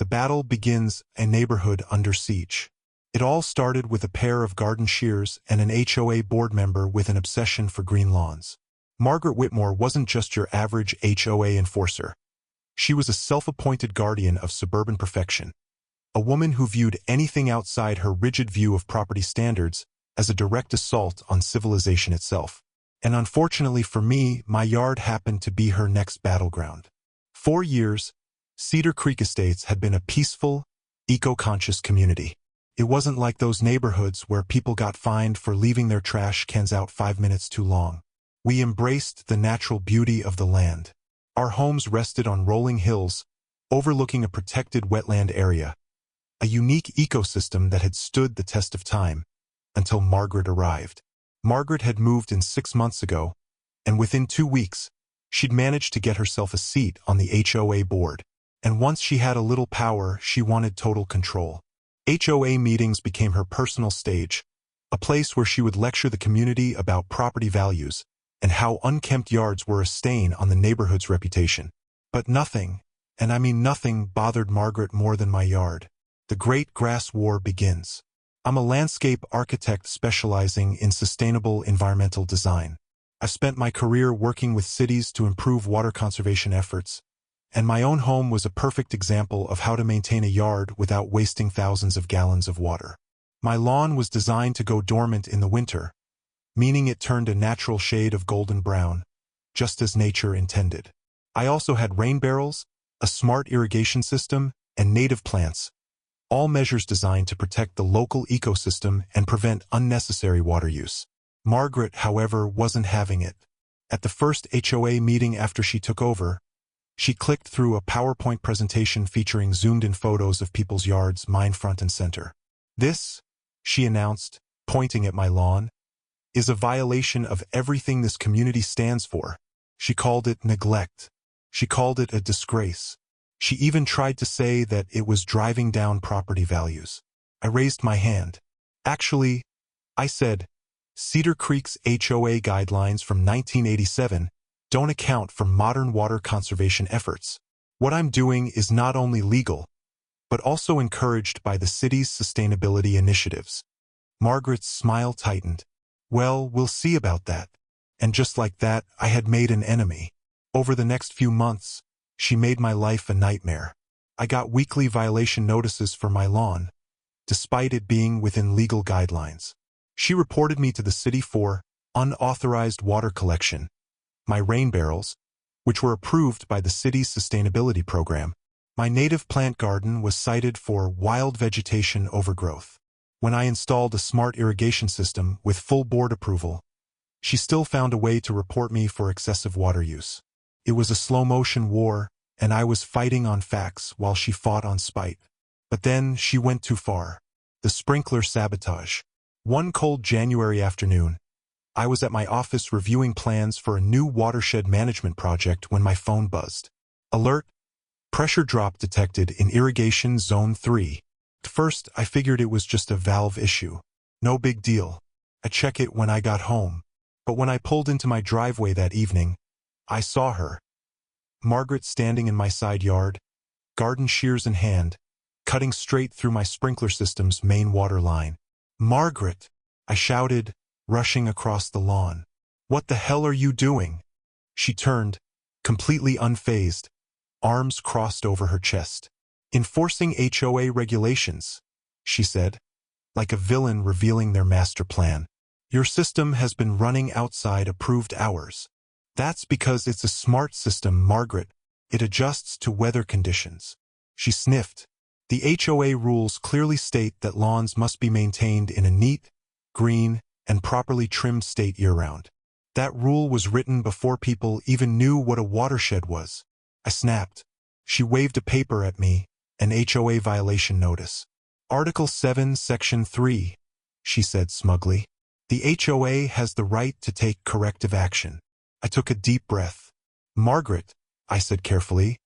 The battle begins, a neighborhood under siege. It all started with a pair of garden shears and an HOA board member with an obsession for green lawns. Margaret Whitmore wasn't just your average HOA enforcer. She was a self-appointed guardian of suburban perfection, a woman who viewed anything outside her rigid view of property standards as a direct assault on civilization itself. And unfortunately for me, my yard happened to be her next battleground. For years, Cedar Creek Estates had been a peaceful, eco-conscious community. It wasn't like those neighborhoods where people got fined for leaving their trash cans out 5 minutes too long. We embraced the natural beauty of the land. Our homes rested on rolling hills, overlooking a protected wetland area, a unique ecosystem that had stood the test of time, until Margaret arrived. Margaret had moved in 6 months ago, and within 2 weeks, she'd managed to get herself a seat on the HOA board. And once she had a little power, she wanted total control. HOA meetings became her personal stage, a place where she would lecture the community about property values and how unkempt yards were a stain on the neighborhood's reputation. But nothing, and I mean nothing, bothered Margaret more than my yard. The Great Grass War begins. I'm a landscape architect specializing in sustainable environmental design. I've spent my career working with cities to improve water conservation efforts, and my own home was a perfect example of how to maintain a yard without wasting thousands of gallons of water. My lawn was designed to go dormant in the winter, meaning it turned a natural shade of golden brown, just as nature intended. I also had rain barrels, a smart irrigation system, and native plants, all measures designed to protect the local ecosystem and prevent unnecessary water use. Margaret, however, wasn't having it. At the first HOA meeting after she took over, she clicked through a PowerPoint presentation featuring zoomed-in photos of people's yards, mine front and center. "This," she announced, pointing at my lawn, "is a violation of everything this community stands for." She called it neglect. She called it a disgrace. She even tried to say that it was driving down property values. I raised my hand. "Actually," I said, "Cedar Creek's HOA guidelines from 1987 don't account for modern water conservation efforts. What I'm doing is not only legal, but also encouraged by the city's sustainability initiatives." Margaret's smile tightened. "Well, we'll see about that." And just like that, I had made an enemy. Over the next few months, she made my life a nightmare. I got weekly violation notices for my lawn, despite it being within legal guidelines. She reported me to the city for unauthorized water collection. My rain barrels, which were approved by the city's sustainability program. My native plant garden was cited for wild vegetation overgrowth. When I installed a smart irrigation system with full board approval, she still found a way to report me for excessive water use. It was a slow-motion war, and I was fighting on facts while she fought on spite. But then she went too far. The sprinkler sabotage. One cold January afternoon, I was at my office reviewing plans for a new watershed management project when my phone buzzed. "Alert! Pressure drop detected in irrigation zone 3. At first, I figured it was just a valve issue. No big deal. I'd check it when I got home. But when I pulled into my driveway that evening, I saw her. Margaret standing in my side yard, garden shears in hand, cutting straight through my sprinkler system's main water line. "Margaret!" I shouted, rushing across the lawn. "What the hell are you doing?" She turned, completely unfazed, arms crossed over her chest. "Enforcing HOA regulations," she said, like a villain revealing their master plan. "Your system has been running outside approved hours. That's because it's a smart system, Margaret. It adjusts to weather conditions." She sniffed. "The HOA rules clearly state that lawns must be maintained in a neat, green, and properly trimmed state year-round. That rule was written before people even knew what a watershed was." I snapped. She waved a paper at me, an HOA violation notice. "Article 7, Section 3, she said smugly. "The HOA has the right to take corrective action." I took a deep breath. "Margaret," I said carefully,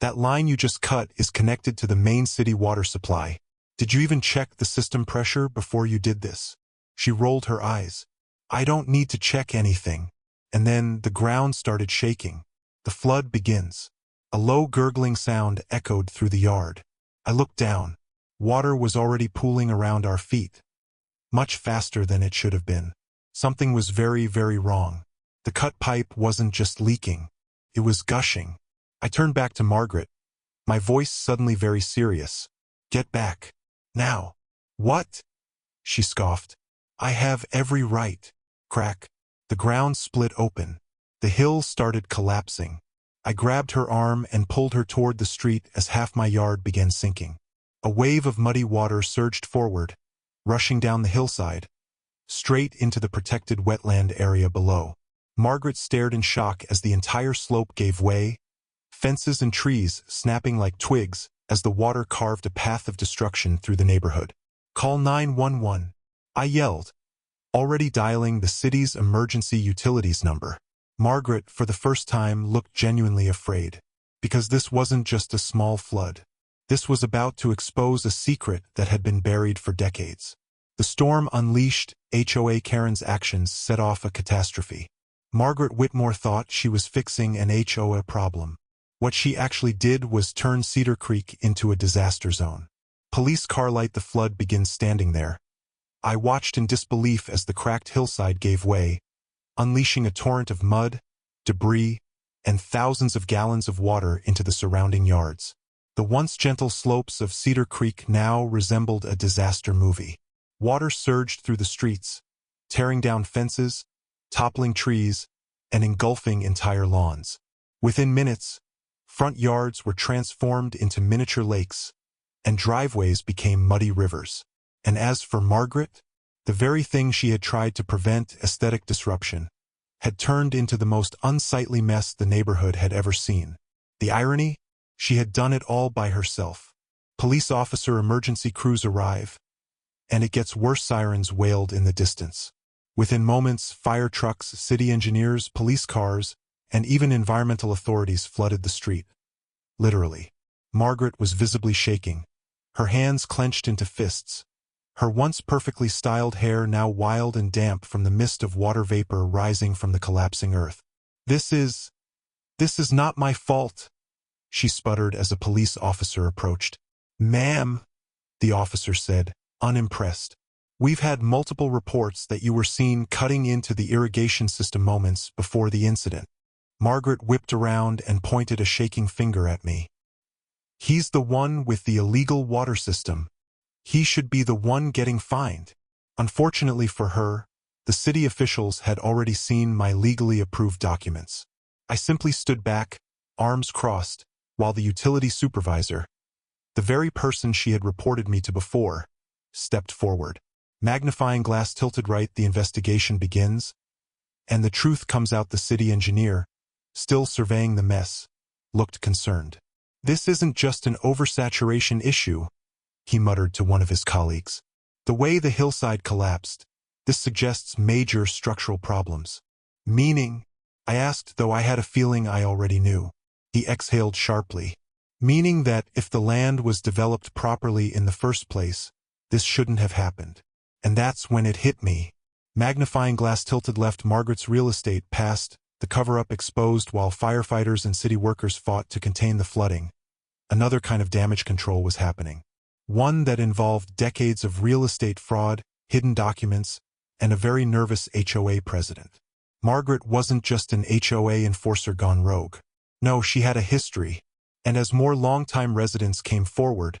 "that line you just cut is connected to the main city water supply. Did you even check the system pressure before you did this?" She rolled her eyes. "I don't need to check anything." And then the ground started shaking. The flood begins. A low gurgling sound echoed through the yard. I looked down. Water was already pooling around our feet, much faster than it should have been. Something was very, very wrong. The cut pipe wasn't just leaking. It was gushing. I turned back to Margaret, my voice suddenly very serious. "Get back. Now." "What?" she scoffed. "I have every right." Crack. The ground split open. The hill started collapsing. I grabbed her arm and pulled her toward the street as half my yard began sinking. A wave of muddy water surged forward, rushing down the hillside, straight into the protected wetland area below. Margaret stared in shock as the entire slope gave way, fences and trees snapping like twigs as the water carved a path of destruction through the neighborhood. "Call 911. I yelled, already dialing the city's emergency utilities number. Margaret, for the first time, looked genuinely afraid, because this wasn't just a small flood. This was about to expose a secret that had been buried for decades. The storm unleashed. HOA Karen's actions set off a catastrophe. Margaret Whitmore thought she was fixing an HOA problem. What she actually did was turn Cedar Creek into a disaster zone. Police car light the flood begins standing there. I watched in disbelief as the cracked hillside gave way, unleashing a torrent of mud, debris, and thousands of gallons of water into the surrounding yards. The once gentle slopes of Cedar Creek now resembled a disaster movie. Water surged through the streets, tearing down fences, toppling trees, and engulfing entire lawns. Within minutes, front yards were transformed into miniature lakes, and driveways became muddy rivers. And as for Margaret, the very thing she had tried to prevent, aesthetic disruption, had turned into the most unsightly mess the neighborhood had ever seen. The irony? She had done it all by herself. Police officer emergency crews arrive, and it gets worse. Sirens wailed in the distance. Within moments, fire trucks, city engineers, police cars, and even environmental authorities flooded the street. Literally. Margaret was visibly shaking, her hands clenched into fists, her once perfectly styled hair now wild and damp from the mist of water vapor rising from the collapsing earth. This is not my fault," she sputtered as a police officer approached. "Ma'am," the officer said, unimpressed. "We've had multiple reports that you were seen cutting into the irrigation system moments before the incident." Margaret whipped around and pointed a shaking finger at me. "He's the one with the illegal water system. He should be the one getting fined." Unfortunately for her, the city officials had already seen my legally approved documents. I simply stood back, arms crossed, while the utility supervisor, the very person she had reported me to before, stepped forward. Magnifying glass tilted right, the investigation begins, and the truth comes out. The city engineer, still surveying the mess, looked concerned. "This isn't just an oversaturation issue," he muttered to one of his colleagues. "The way the hillside collapsed, this suggests major structural problems." "Meaning?" I asked, though I had a feeling I already knew. He exhaled sharply. "Meaning that if the land was developed properly in the first place, this shouldn't have happened." And that's when it hit me. Magnifying glass tilted left. Margaret's real estate passed, the cover-up exposed while firefighters and city workers fought to contain the flooding. Another kind of damage control was happening. One that involved decades of real estate fraud, hidden documents, and a very nervous HOA president. Margaret wasn't just an HOA enforcer gone rogue. No, she had a history. And as more longtime residents came forward,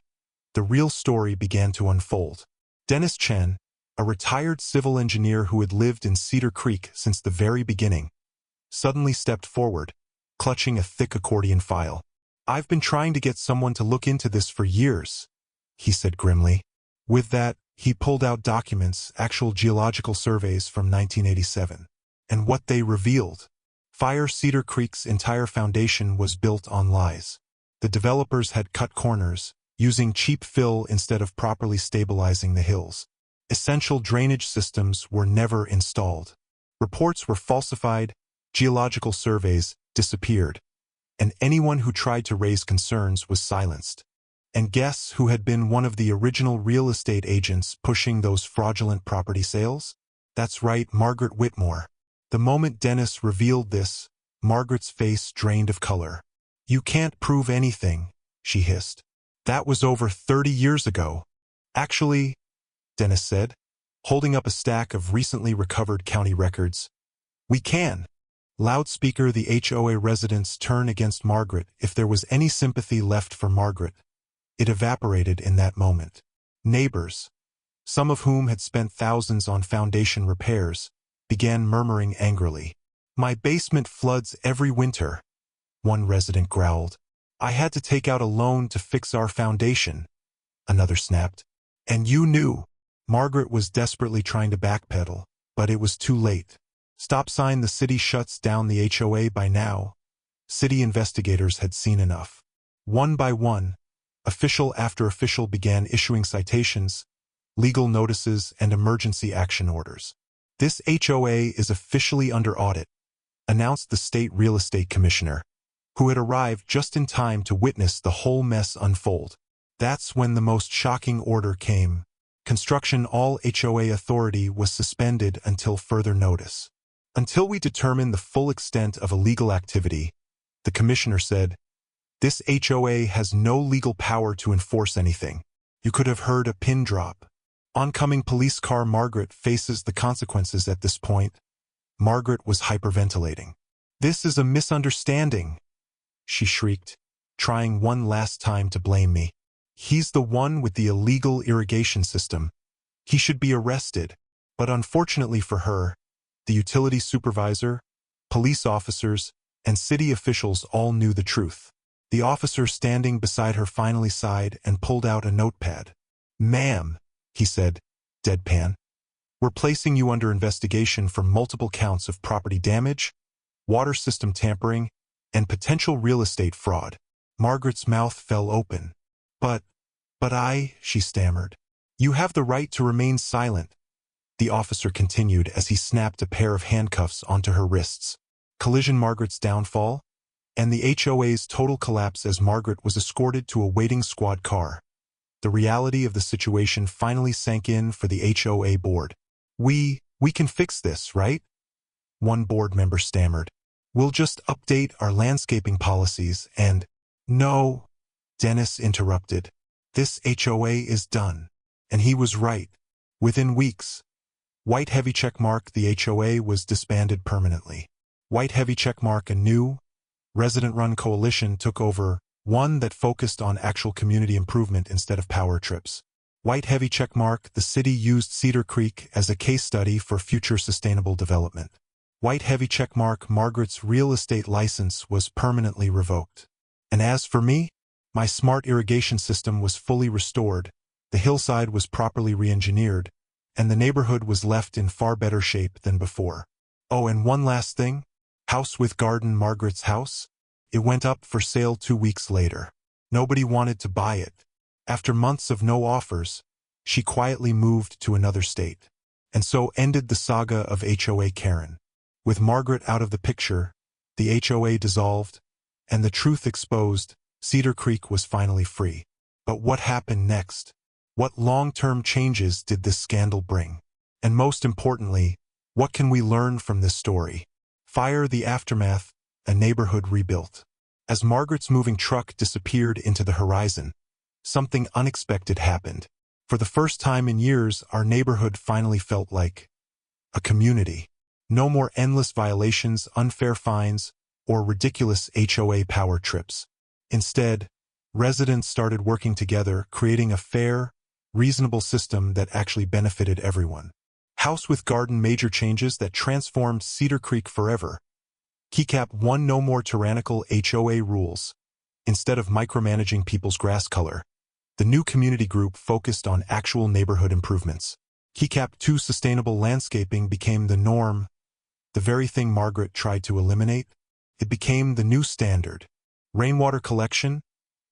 the real story began to unfold. Dennis Chen, a retired civil engineer who had lived in Cedar Creek since the very beginning, suddenly stepped forward, clutching a thick accordion file. "I've been trying to get someone to look into this for years," he said grimly. With that, he pulled out documents, actual geological surveys from 1987. And what they revealed: Cedar Creek's entire foundation was built on lies. The developers had cut corners, using cheap fill instead of properly stabilizing the hills. Essential drainage systems were never installed. Reports were falsified, geological surveys disappeared, and anyone who tried to raise concerns was silenced. And guess who had been one of the original real estate agents pushing those fraudulent property sales? That's right, Margaret Whitmore. The moment Dennis revealed this, Margaret's face drained of color. "You can't prove anything," she hissed. That was over 30 years ago. Actually, Dennis said, holding up a stack of recently recovered county records. We can. Loudspeaker. The HOA residents turn against Margaret. If there was any sympathy left for Margaret, it evaporated in that moment. Neighbors, some of whom had spent thousands on foundation repairs, began murmuring angrily. My basement floods every winter, one resident growled. I had to take out a loan to fix our foundation, another snapped. And you knew. Margaret was desperately trying to backpedal, but it was too late. Stop sign. The city shuts down the HOA. By now, city investigators had seen enough. One by one, official after official began issuing citations, legal notices, and emergency action orders. This HOA is officially under audit, announced the state real estate commissioner, who had arrived just in time to witness the whole mess unfold. That's when the most shocking order came. Construction. All HOA authority was suspended until further notice. Until we determine the full extent of illegal activity, the commissioner said, this HOA has no legal power to enforce anything. You could have heard a pin drop. Oncoming police car. Margaret faces the consequences at this point. Margaret was hyperventilating. This is a misunderstanding, she shrieked, trying one last time to blame me. He's the one with the illegal irrigation system. He should be arrested. But unfortunately for her, the utility supervisor, police officers, and city officials all knew the truth. The officer standing beside her finally sighed and pulled out a notepad. Ma'am, he said, deadpan. We're placing you under investigation for multiple counts of property damage, water system tampering, and potential real estate fraud. Margaret's mouth fell open. But she stammered. You have the right to remain silent, the officer continued as he snapped a pair of handcuffs onto her wrists. Collision. Margaret's downfall, and the HOA's total collapse as Margaret was escorted to a waiting squad car. The reality of the situation finally sank in for the HOA board. We can fix this, right? One board member stammered. We'll just update our landscaping policies and… No, Dennis interrupted. This HOA is done. And he was right. Within weeks, white heavy checkmark, the HOA was disbanded permanently. White heavy checkmark, a new, resident-run coalition took over, one that focused on actual community improvement instead of power trips. White heavy checkmark, the city used Cedar Creek as a case study for future sustainable development. White heavy checkmark, Margaret's real estate license was permanently revoked. And as for me, my smart irrigation system was fully restored, the hillside was properly re-engineered, and the neighborhood was left in far better shape than before. Oh, and one last thing. House with garden. Margaret's house? It went up for sale 2 weeks later. Nobody wanted to buy it. After months of no offers, she quietly moved to another state. And so ended the saga of HOA Karen. With Margaret out of the picture, the HOA dissolved, and the truth exposed. Cedar Creek was finally free. But what happened next? What long-term changes did this scandal bring? And most importantly, what can we learn from this story? Fire. The aftermath, a neighborhood rebuilt. As Margaret's moving truck disappeared into the horizon, something unexpected happened. For the first time in years, our neighborhood finally felt like a community. No more endless violations, unfair fines, or ridiculous HOA power trips. Instead, residents started working together, creating a fair, reasonable system that actually benefited everyone. House with garden. Major changes that transformed Cedar Creek forever. Keycap 1. No more tyrannical HOA rules. Instead of micromanaging people's grass color, the new community group focused on actual neighborhood improvements. Keycap 2. Sustainable landscaping became the norm. The very thing Margaret tried to eliminate, it became the new standard. Rainwater collection,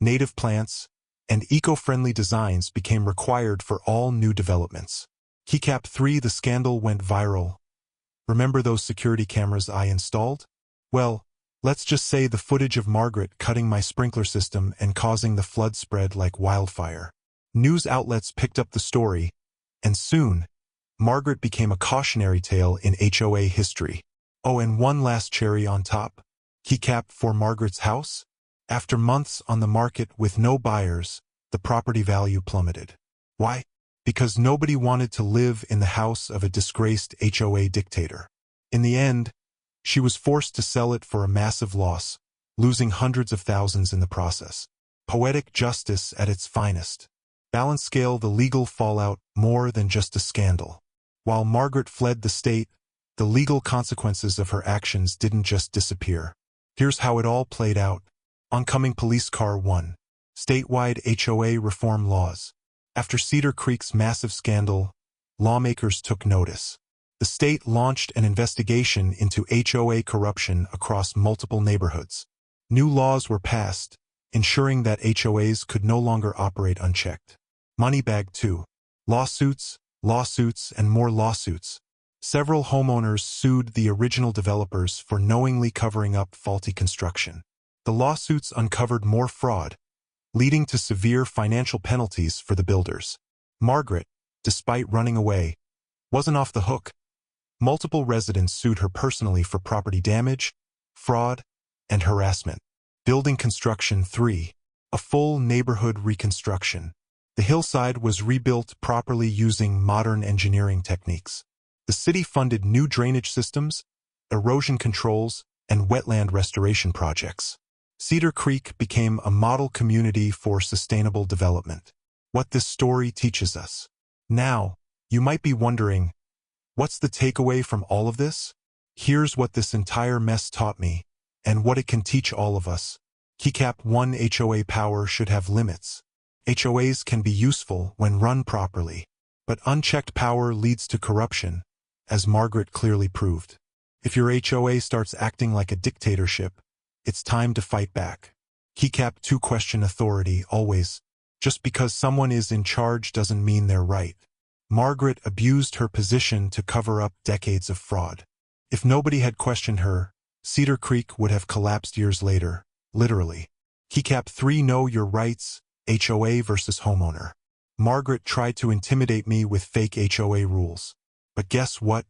native plants, and eco-friendly designs became required for all new developments. Keycap 3. The scandal went viral. Remember those security cameras I installed? Well, let's just say the footage of Margaret cutting my sprinkler system and causing the flood spread like wildfire. News outlets picked up the story, and soon, Margaret became a cautionary tale in HOA history. Oh, and one last cherry on top. Keycap for Margaret's house? After months on the market with no buyers, the the property value plummeted. Why? Because nobody wanted to live in the house of a disgraced HOA dictator. In the end, she was forced to sell it for a massive loss, losing hundreds of thousands in the process. Poetic justice at its finest. Balance scale the legal fallout more than just a scandal. While Margaret fled the state, the legal consequences of her actions didn't just disappear. Here's how it all played out. Oncoming police car 1. Statewide HOA reform laws. After Cedar Creek's massive scandal, lawmakers took notice. The state launched an investigation into HOA corruption across multiple neighborhoods. New laws were passed, ensuring that HOAs could no longer operate unchecked. Moneybag 2. Lawsuits, and more lawsuits. Several homeowners sued the original developers for knowingly covering up faulty construction. The lawsuits uncovered more fraud, leading to severe financial penalties for the builders. Margaret, despite running away, wasn't off the hook. Multiple residents sued her personally for property damage, fraud, and harassment. Building construction 3. A full neighborhood reconstruction. The hillside was rebuilt properly using modern engineering techniques. The city funded new drainage systems, erosion controls, and wetland restoration projects. Cedar Creek became a model community for sustainable development. What this story teaches us. Now, you might be wondering, what's the takeaway from all of this? Here's what this entire mess taught me, and what it can teach all of us. Keycap 1. HOA power should have limits. HOAs can be useful when run properly, but unchecked power leads to corruption, as Margaret clearly proved. If your HOA starts acting like a dictatorship, it's time to fight back. Keycap 2. Question authority always. Just because someone is in charge doesn't mean they're right. Margaret abused her position to cover up decades of fraud. If nobody had questioned her, Cedar Creek would have collapsed years later, literally. Keycap 3. Know your rights, HOA versus homeowner. Margaret tried to intimidate me with fake HOA rules. But guess what?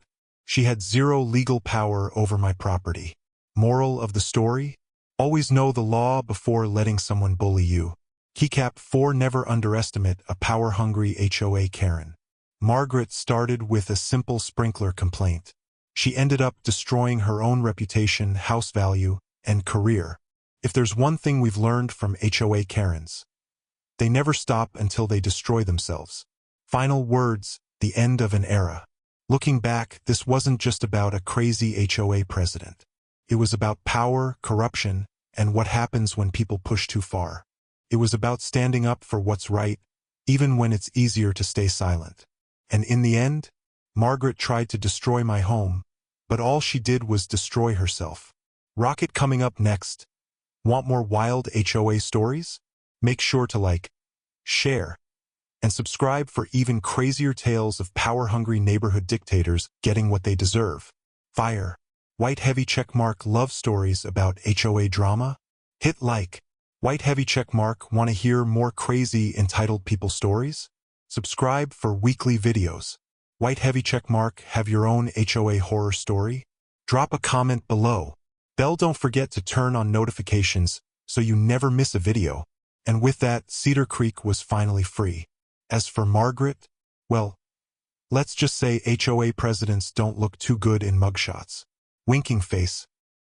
She had zero legal power over my property. Moral of the story? Always know the law before letting someone bully you. Keycap 4. Never underestimate a power-hungry HOA Karen. Margaret started with a simple sprinkler complaint. She ended up destroying her own reputation, house value, and career. If there's one thing we've learned from HOA Karens, they never stop until they destroy themselves. Final words, the end of an era. Looking back, this wasn't just about a crazy HOA president. It was about power, corruption, and what happens when people push too far. It was about standing up for what's right, even when it's easier to stay silent. And in the end, Margaret tried to destroy my home, but all she did was destroy herself. Rocket coming up next. Want more wild HOA stories? Make sure to like, share, and subscribe for even crazier tales of power-hungry neighborhood dictators getting what they deserve. Fire. White heavy checkmark. Love stories about HOA drama? Hit like. White heavy checkmark. Want to hear more crazy entitled people stories? Subscribe for weekly videos. White heavy checkmark. Have your own HOA horror story? Drop a comment below. Bell, don't forget to turn on notifications so you never miss a video. And with that, Cedar Creek was finally free. As for Margaret, well, let's just say HOA presidents don't look too good in mugshots. Winking face.